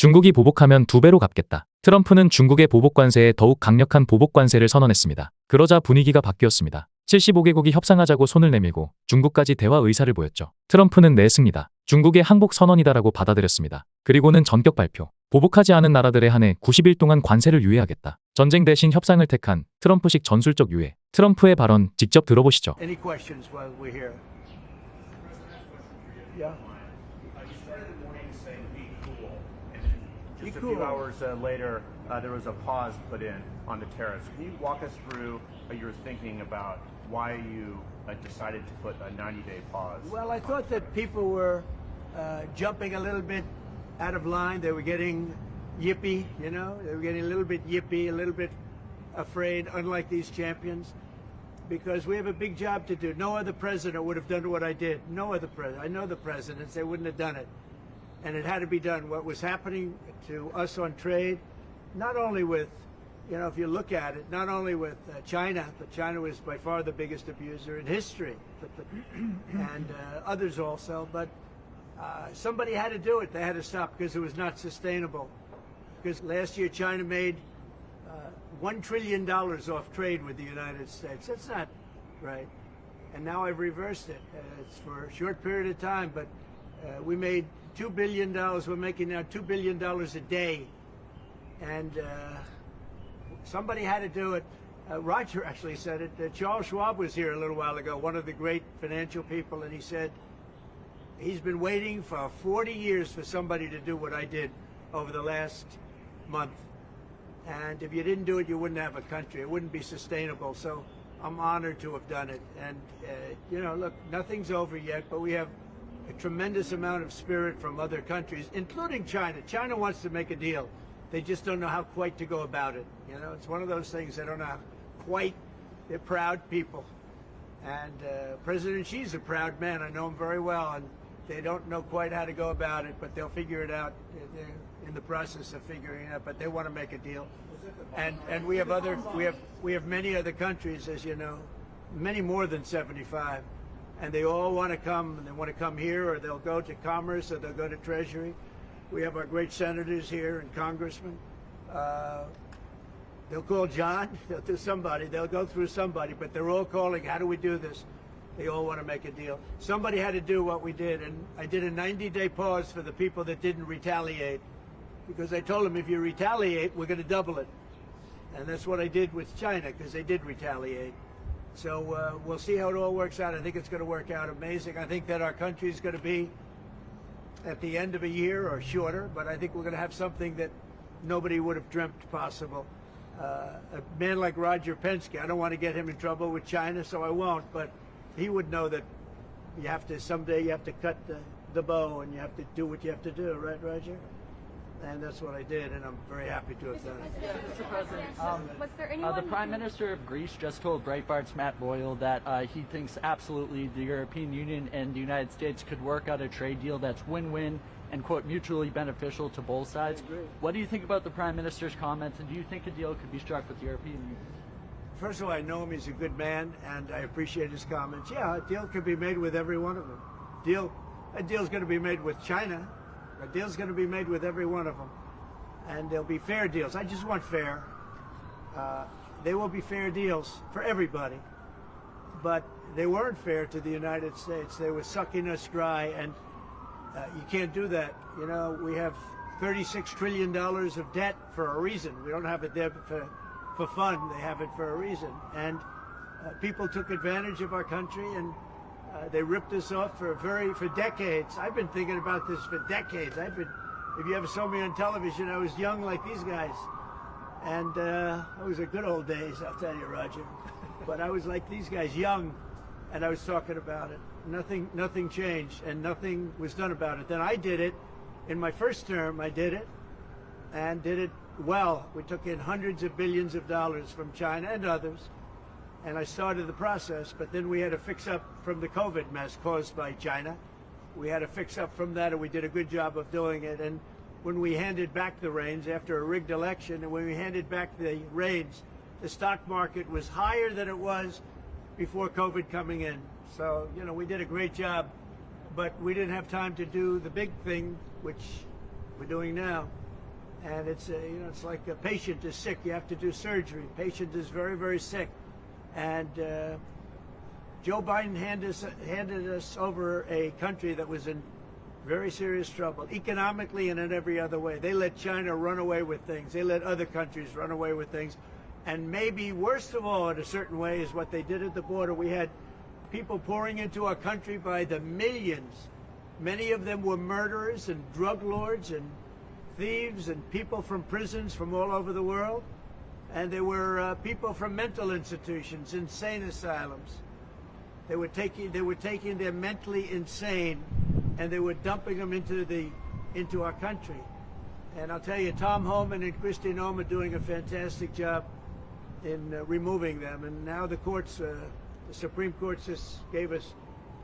중국이 보복하면 2배로 갚겠다. 트럼프는 중국의 보복 관세에 더욱 강력한 보복 관세를 선언했습니다. 그러자 분위기가 바뀌었습니다. 75개국이 협상하자고 손을 내밀고 중국까지 대화 의사를 보였죠. 트럼프는 내 승리다. 중국의 항복 선언이다라고 받아들였습니다. 그리고는 전격 발표. 보복하지 않은 나라들에 한해 90일 동안 관세를 유예하겠다. 전쟁 대신 협상을 택한 트럼프식 전술적 유예. 트럼프의 발언 직접 들어보시죠. Any questions while we're here? Yeah. Just a few hours later, there was a pause put in on the tariffs. Can you walk us through your thinking about why you decided to put a 90-day pause? Well, I thought that people were jumping a little bit out of line. They were getting yippy, you know. They were getting a little bit yippy, a little bit afraid, unlike these champions, because we have a big job to do. No other president would have done what I did. No other president. I know the presidents. They wouldn't have done it. And it had to be done. What was happening to us on trade, not only with, you know, if you look at it, not only with China, but China was by far the biggest abuser in history, and others also, but somebody had to do it. They had to stop because it was not sustainable. Because last year China made $1 trillion off trade with the United States. That's not right. And now I've reversed it. It's for a short period of time, but we made $2 billion. We're making now $2 billion a day. And somebody had to do it. Roger actually said it. Charles Schwab was here a little while ago, one of the great financial people, and he said he's been waiting for 40 years for somebody to do what I did over the last month. And if you didn't do it, you wouldn't have a country. It wouldn't be sustainable. So I'm honored to have done it. And, you know, look, nothing's over yet, but we have a tremendous amount of spirit from other countries, including China. China wants to make a deal. They just don't know how quite to go about it. You know, it's one of those things they don't know how quite. They're proud people. And President Xi's a proud man. I know him very well. And they don't know quite how to go about it, but they'll figure it out. They're in the process of figuring it out, but they want to make a deal. And we have many other countries, as you know, many more than 75. And they all want to come, and they want to come here, or they'll go to Commerce, or they'll go to Treasury. We have our great senators here and congressmen. They'll call John, they'll do somebody, they'll go through somebody, but they're all calling, how do we do this? They all want to make a deal. Somebody had to do what we did, and I did a 90-day pause for the people that didn't retaliate, because I told them if you retaliate, we're going to double it. And that's what I did with China, because they did retaliate. So we'll see how it all works out. I think it's going to work out amazing. I think that our country is going to be at the end of a year or shorter, but I think we're going to have something that nobody would have dreamt possible. A man like Roger Penske, I don't want to get him in trouble with China, so I won't, but he would know that you have to, someday you have to cut the bow and you have to do what you have to do, right, Roger? And that's what I did, and I'm very happy to have done it. Mr. President, the Prime Minister of Greece just told Breitbart's Matt Boyle that he thinks absolutely the European Union and the United States could work out a trade deal that's win-win and, quote, mutually beneficial to both sides. What do you think about the Prime Minister's comments, and do you think a deal could be struck with the European Union? First of all, I know him. He's a good man, and I appreciate his comments. Yeah, a deal could be made with every one of them. A deal's going to be made with China. A deal's going to be made with every one of them. And there'll be fair deals. I just want fair. They will be fair deals for everybody. But they weren't fair to the United States. They were sucking us dry, and you can't do that. You know, we have $36 trillion of debt for a reason. We don't have a debt for fun. They have it for a reason. And people took advantage of our country, and they ripped us off for decades. I've been thinking about this for decades. If you ever saw me on television, I was young like these guys. And those are good old days, I'll tell you, Roger. But I was like these guys, young, and I was talking about it. Nothing changed, and nothing was done about it. Then I did it. In my first term, I did it, and did it well. We took in hundreds of billions of dollars from China and others. And I started the process, but then we had to fix up from the COVID mess caused by China. We had to fix up from that, and we did a good job of doing it. And when we handed back the reins after a rigged election, and when we handed back the reins, the stock market was higher than it was before COVID coming in. So, you know, we did a great job, but we didn't have time to do the big thing, which we're doing now. And it's it's like a patient is sick. You have to do surgery. Patient is very, very sick, and Joe Biden handed us over a country that was in very serious trouble, economically and in every other way. They let China run away with things. They let other countries run away with things. And maybe worst of all, in a certain way, is what they did at the border. We had people pouring into our country by the millions. Many of them were murderers and drug lords and thieves and people from prisons from all over the world. And there were people from mental institutions, insane asylums. They were taking their mentally insane and they were dumping them into our country. And I'll tell you, Tom Homan and Kristi Noem are doing a fantastic job in removing them. And now the courts, the Supreme Court just gave us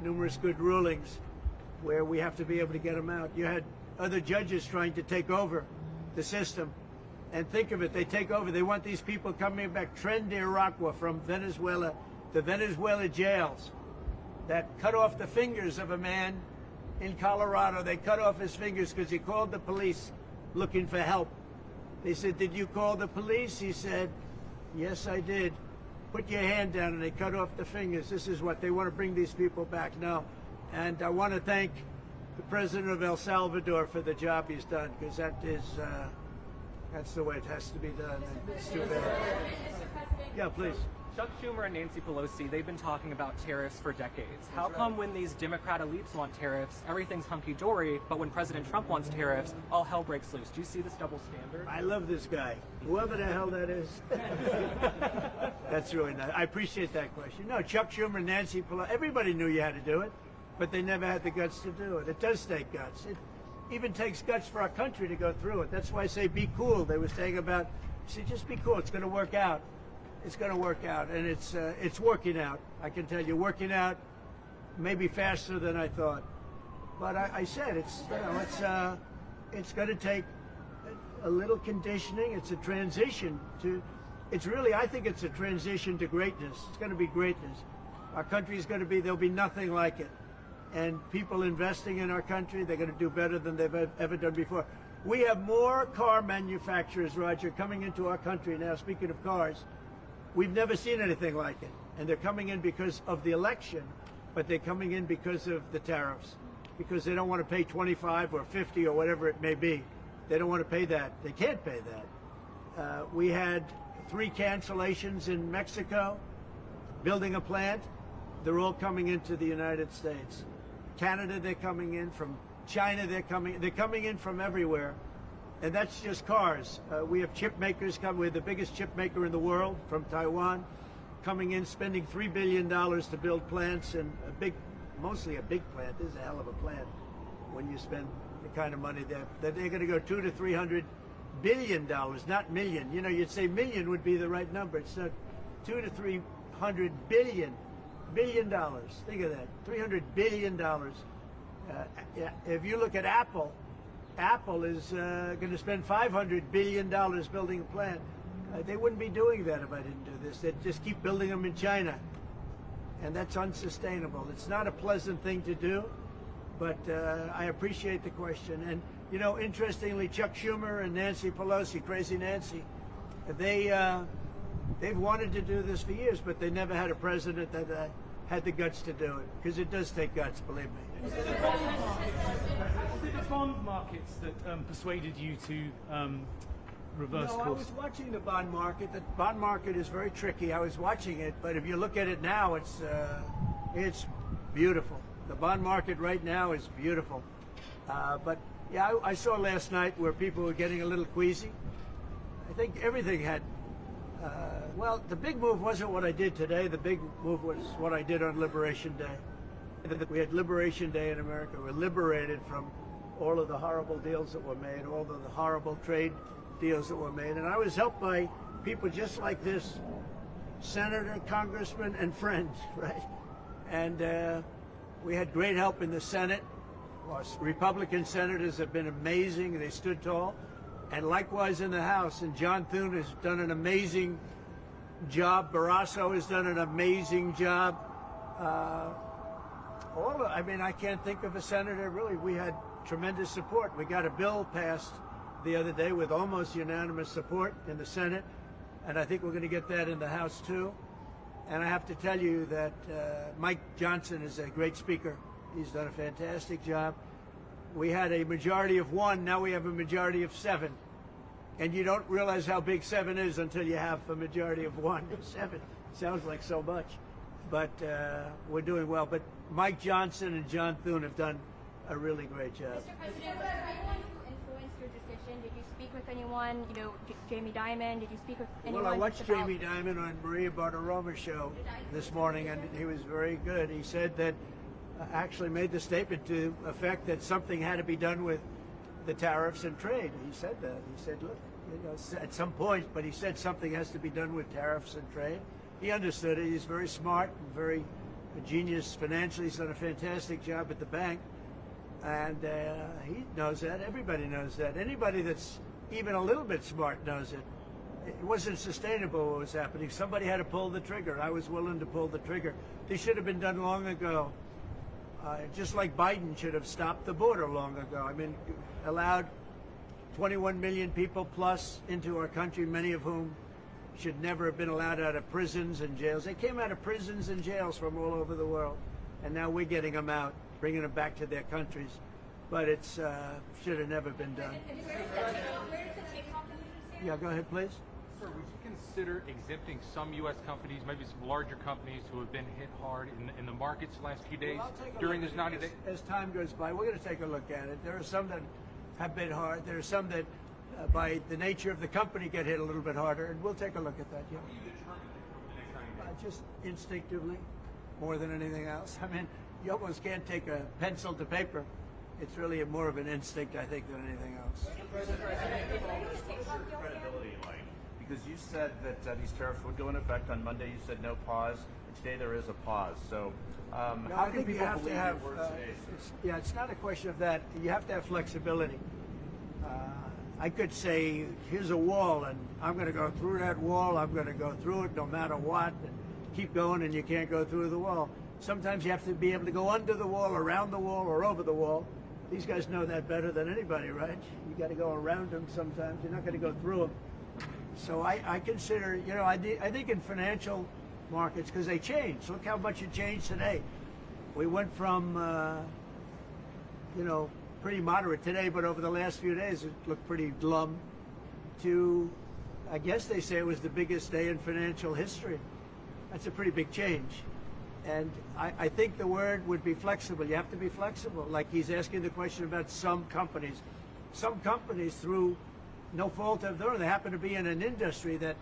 numerous good rulings where we have to be able to get them out. You had other judges trying to take over the system. And think of it, they take over, they want these people coming back. Tren de Aragua from Venezuela, the Venezuela jails that cut off the fingers of a man in Colorado. They cut off his fingers because he called the police looking for help. They said, "Did you call the police?" He said, "Yes, I did." "Put your hand down," and they cut off the fingers. This is what they want to bring these people back now. And I want to thank the president of El Salvador for the job he's done, because that's the way it has to be done. And it's too bad. Yeah, please. Chuck Schumer and Nancy Pelosi, they've been talking about tariffs for decades. How come when these Democrat elites want tariffs, everything's hunky-dory, but when President Trump wants tariffs, all hell breaks loose? Do you see this double standard? I love this guy, whoever the hell that is. That's really nice. I appreciate that question. No, Chuck Schumer, Nancy Pelosi, everybody knew you had to do it, but they never had the guts to do it. It does take guts. It even takes guts for our country to go through it. That's why I say be cool. They were saying about, see, just be cool. It's going to work out. It's going to work out, and it's working out. I can tell you, working out maybe faster than I thought. But I said it's going to take a little conditioning. It's a transition to. It's really, I think it's a transition to greatness. It's going to be greatness. Our country is going to be. There'll be nothing like it, and people investing in our country, they're going to do better than they've ever done before. We have more car manufacturers, Roger, coming into our country now. Speaking of cars. We've never seen anything like it. And they're coming in because of the election, but they're coming in because of the tariffs, because they don't want to pay 25 or 50 or whatever it may be. They don't want to pay that. They can't pay that. We had 3 cancellations in Mexico, building a plant. They're all coming into the United States. Canada, they're coming in. From China, they're coming in from everywhere. And that's just cars. We have chip makers coming. We're the biggest chip maker in the world from Taiwan, coming in, spending $3 billion to build plants, and mostly a big plant. This is a hell of a plant when you spend the kind of money there. That they're going to go $200 to $300 billion, not million. You know, you'd say million would be the right number. It's not. $200 to $300 billion. Think of that. $300 billion. If you look at Apple. Apple is going to spend $500 billion building a plant. They wouldn't be doing that if I didn't do this. They'd just keep building them in China. And that's unsustainable. It's not a pleasant thing to do, but I appreciate the question. And, you know, interestingly, Chuck Schumer and Nancy Pelosi, Crazy Nancy, they've wanted to do this for years, but they never had a president that had the guts to do it, because it does take guts, believe me. Was it the bond markets that persuaded you to reverse course? I was watching the bond market. The bond market is very tricky. I was watching it, but if you look at it now, it's beautiful. The bond market right now is beautiful. But yeah, I saw last night where people were getting a little queasy. I think everything had. Well, the big move wasn't what I did today. The big move was what I did on Liberation Day. We had Liberation Day in America. We're liberated from all of the horrible deals that were made, all of the horrible trade deals that were made. And I was helped by people just like this, senator, congressman, and friends, right? And we had great help in the Senate. Republican senators have been amazing. They stood tall. And likewise in the House. And John Thune has done an amazing job. Barrasso has done an amazing job. I mean, I can't think of a senator, really. We had tremendous support. We got a bill passed the other day with almost unanimous support in the Senate, and I think we're going to get that in the House too. And I have to tell you that Mike Johnson is a great speaker. He's done a fantastic job. We had a majority of 1, now we have a majority of 7. And you don't realize how big 7 is until you have a majority of 1. 7 sounds like so much, but we're doing well. But Mike Johnson and John Thune have done a really great job. Mr. President, was there anyone who influenced your decision? Did you speak with anyone, Jamie Dimon? Did you speak with anyone? Well, I watched Jamie Dimon on Maria Bartiromo's show this morning, and he was very good. He said that actually made the statement to effect that something had to be done with the tariffs and trade. He said that. He said, look, at some point, but he said something has to be done with tariffs and trade. He understood it. He's very smart and very genius financially. He's done a fantastic job at the bank. And he knows that. Everybody knows that. Anybody that's even a little bit smart knows it. It wasn't sustainable what was happening. Somebody had to pull the trigger. I was willing to pull the trigger. This should have been done long ago. Just like Biden should have stopped the border long ago. I mean, allowed 21 million people plus into our country, many of whom should never have been allowed out of prisons and jails. They came out of prisons and jails from all over the world. And now we're getting them out, bringing them back to their countries. But it's should have never been done. Yeah, go ahead, please. Sir, would you consider exempting some U.S. companies, maybe some larger companies who have been hit hard in the markets the last few days during this 90 days? As time goes by, we're going to take a look at it. There are some that have been hard. There are some that, by the nature of the company, get hit a little bit harder, and we'll take a look at that, yeah. How do you determine the next 90 days? Just instinctively, more than anything else. I mean, you almost can't take a pencil to paper. It's really more of an instinct, I think, than anything else. What's your credibility like? Because you said that these tariffs would go into effect on Monday. You said no pause. And today there is a pause. So how can people believe your words today? It's not a question of that. You have to have flexibility. I could say, here's a wall, and I'm going to go through that wall. I'm going to go through it no matter what. And keep going, and you can't go through the wall. Sometimes you have to be able to go under the wall, around the wall, or over the wall. These guys know that better than anybody, right? You got to go around them sometimes. You're not going to go through them. So I consider, I think in financial markets, because they change. Look how much it changed today. We went from, pretty moderate today, but over the last few days it looked pretty glum, to, I guess they say it was the biggest day in financial history. That's a pretty big change. And I think the word would be flexible. You have to be flexible. Like he's asking the question about some companies. Some companies, through no fault of their own, they happen to be in an industry that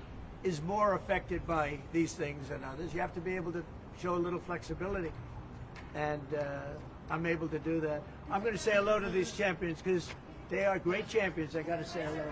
is more affected by these things than others. You have to be able to show a little flexibility. And I'm able to do that. I'm going to say hello to these champions because they are great champions. I got to say hello.